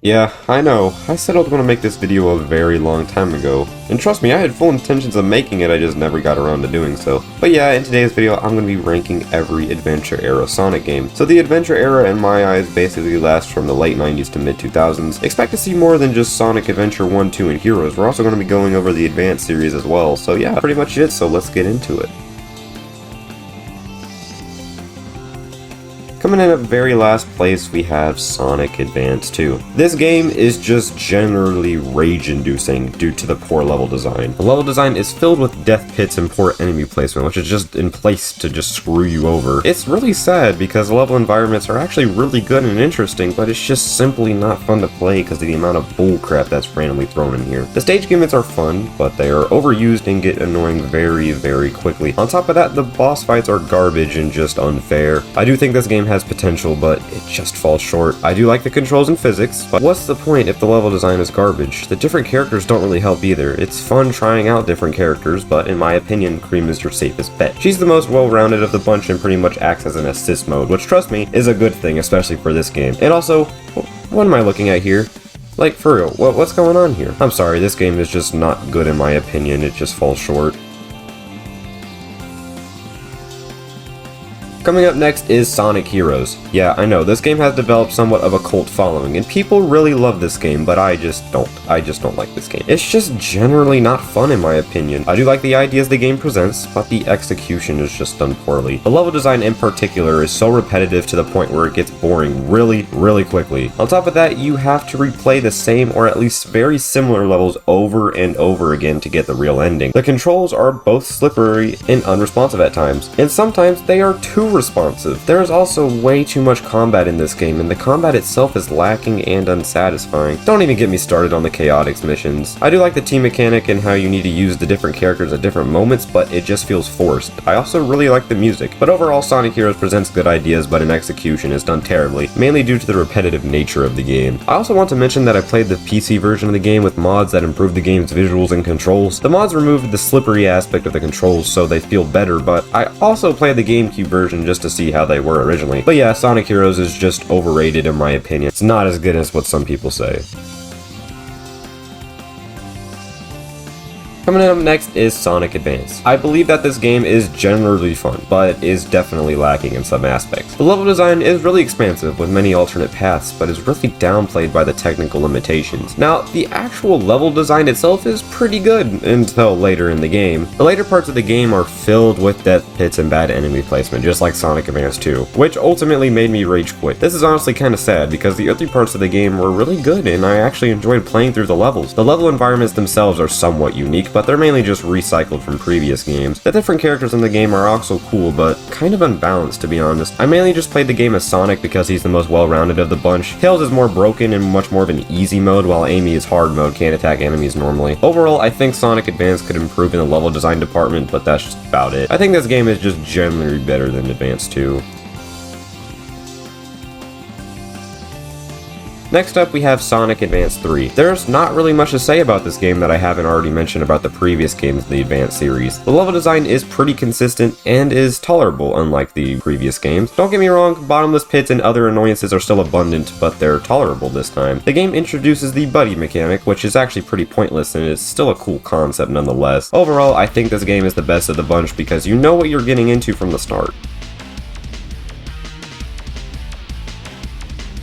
Yeah, I know. I said I was going to make this video a very long time ago. And trust me, I had full intentions of making it, I just never got around to doing so. But yeah, in today's video, I'm going to be ranking every Adventure era Sonic game. So the Adventure era, in my eyes, basically lasts from the late 90s to mid 2000s. Expect to see more than just Sonic Adventure 1, 2, and Heroes. We're also going to be going over the Advanced series as well. So yeah, pretty much it, so let's get into it. Coming in at very last place, we have Sonic Advance 2. This game is just generally rage-inducing due to the poor level design. The level design is filled with death pits and poor enemy placement, which is just in place to just screw you over. It's really sad because the level environments are actually really good and interesting, but it's just simply not fun to play because of the amount of bullcrap that's randomly thrown in here. The stage gimmicks are fun, but they are overused and get annoying very, very quickly. On top of that, the boss fights are garbage and just unfair. I do think this game has potential, but it just falls short. I do like the controls and physics, but what's the point if the level design is garbage? The different characters don't really help either. It's fun trying out different characters, but in my opinion, Cream is your safest bet. She's the most well-rounded of the bunch and pretty much acts as an assist mode, which, trust me, is a good thing, especially for this game. And also, what am I looking at here? Like, for real, what's going on here? I'm sorry, this game is just not good in my opinion, it just falls short. Coming up next is Sonic Heroes. Yeah, I know, this game has developed somewhat of a cult following, and people really love this game, but I just don't like this game. It's just generally not fun in my opinion. I do like the ideas the game presents, but the execution is just done poorly. The level design in particular is so repetitive to the point where it gets boring really, really quickly. On top of that, you have to replay the same or at least very similar levels over and over again to get the real ending. The controls are both slippery and unresponsive at times, and sometimes they are too responsive. There is also way too much combat in this game, and the combat itself is lacking and unsatisfying. Don't even get me started on the chaotics missions. I do like the team mechanic and how you need to use the different characters at different moments, but it just feels forced. I also really like the music, but overall Sonic Heroes presents good ideas, but in execution is done terribly, mainly due to the repetitive nature of the game. I also want to mention that I played the PC version of the game with mods that improved the game's visuals and controls. The mods removed the slippery aspect of the controls so they feel better, but I also played the GameCube version just to see how they were originally. But yeah, Sonic Heroes is just overrated in my opinion. It's not as good as what some people say. Coming up next is Sonic Advance. I believe that this game is generally fun, but is definitely lacking in some aspects. The level design is really expansive with many alternate paths, but is really downplayed by the technical limitations. Now, the actual level design itself is pretty good until later in the game. The later parts of the game are filled with death pits and bad enemy placement, just like Sonic Advance 2, which ultimately made me rage quit. This is honestly kinda sad because the early parts of the game were really good and I actually enjoyed playing through the levels. The level environments themselves are somewhat unique, but they're mainly just recycled from previous games. The different characters in the game are also cool, but kind of unbalanced to be honest. I mainly just played the game as Sonic because he's the most well-rounded of the bunch. Tails is more broken and much more of an easy mode, while Amy is hard mode, can't attack enemies normally. Overall, I think Sonic Advance could improve in the level design department, but that's just about it. I think this game is just generally better than Advance 2. Next up, we have Sonic Advance 3. There's not really much to say about this game that I haven't already mentioned about the previous games in the Advance series. The level design is pretty consistent and is tolerable, unlike the previous games. Don't get me wrong, bottomless pits and other annoyances are still abundant, but they're tolerable this time. The game introduces the buddy mechanic, which is actually pretty pointless and is still a cool concept nonetheless. Overall, I think this game is the best of the bunch because you know what you're getting into from the start.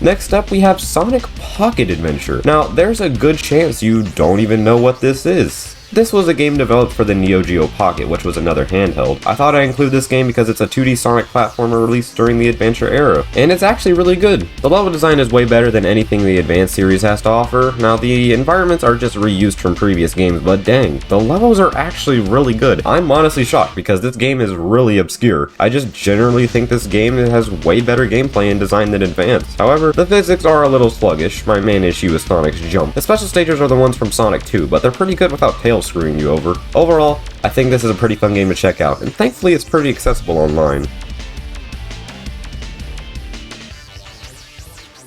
Next up, we have Sonic Pocket Adventure. Now, there's a good chance you don't even know what this is. This was a game developed for the Neo Geo Pocket, which was another handheld. I thought I'd include this game because it's a 2D Sonic platformer released during the Adventure era, and it's actually really good. The level design is way better than anything the Advance series has to offer. Now, the environments are just reused from previous games, but dang, the levels are actually really good. I'm honestly shocked because this game is really obscure. I just generally think this game has way better gameplay and design than Advance. However, the physics are a little sluggish. My main issue is Sonic's jump. The special stages are the ones from Sonic 2, but they're pretty good without Tails screwing you over. Overall, I think this is a pretty fun game to check out, and thankfully it's pretty accessible online.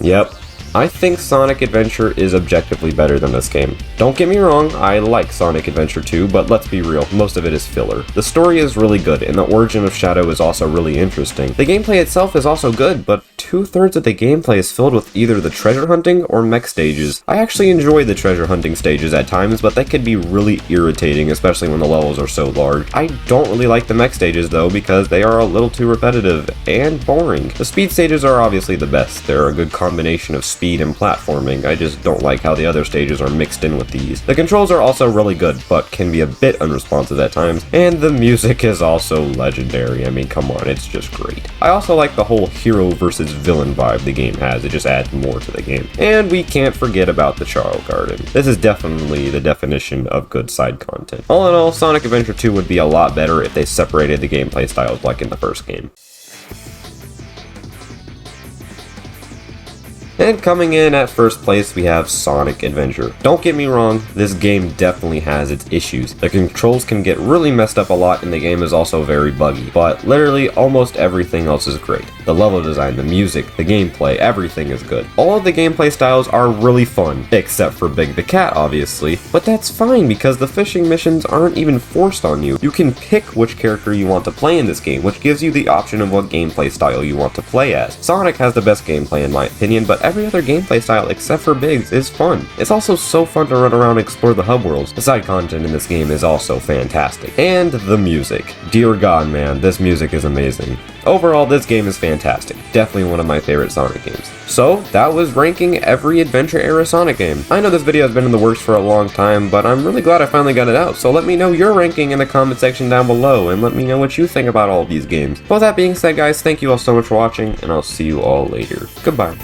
Yep, I think Sonic Adventure is objectively better than this game. Don't get me wrong, I like Sonic Adventure 2, but let's be real, most of it is filler. The story is really good, and the origin of Shadow is also really interesting. The gameplay itself is also good, but 2/3 of the gameplay is filled with either the treasure hunting or mech stages. I actually enjoy the treasure hunting stages at times, but they can be really irritating, especially when the levels are so large. I don't really like the mech stages though, because they are a little too repetitive and boring. The speed stages are obviously the best. They're a good combination of speed and platforming. I just don't like how the other stages are mixed in with these. The controls are also really good, but can be a bit unresponsive at times, and the music is also legendary. I mean, come on, it's just great. I also like the whole hero versus villain vibe the game has. It just adds more to the game. And we can't forget about the Charo Garden. This is definitely the definition of good side content. All in all, Sonic Adventure 2 would be a lot better if they separated the gameplay styles like in the first game. And coming in at first place, we have Sonic Adventure. Don't get me wrong, this game definitely has its issues. The controls can get really messed up a lot, and the game is also very buggy, but literally almost everything else is great. The level design, the music, the gameplay, everything is good. All of the gameplay styles are really fun, except for Big the Cat, obviously, but that's fine because the fishing missions aren't even forced on you. You can pick which character you want to play in this game, which gives you the option of what gameplay style you want to play as. Sonic has the best gameplay in my opinion, but every other gameplay style except for Big's is fun. It's also so fun to run around and explore the hub worlds. The side content in this game is also fantastic. And the music. Dear God, man, this music is amazing. Overall, this game is fantastic. Definitely one of my favorite Sonic games. So, that was ranking every adventure-era Sonic game. I know this video has been in the works for a long time, but I'm really glad I finally got it out, so let me know your ranking in the comment section down below, and let me know what you think about all of these games. With that being said, guys, thank you all so much for watching, and I'll see you all later. Goodbye.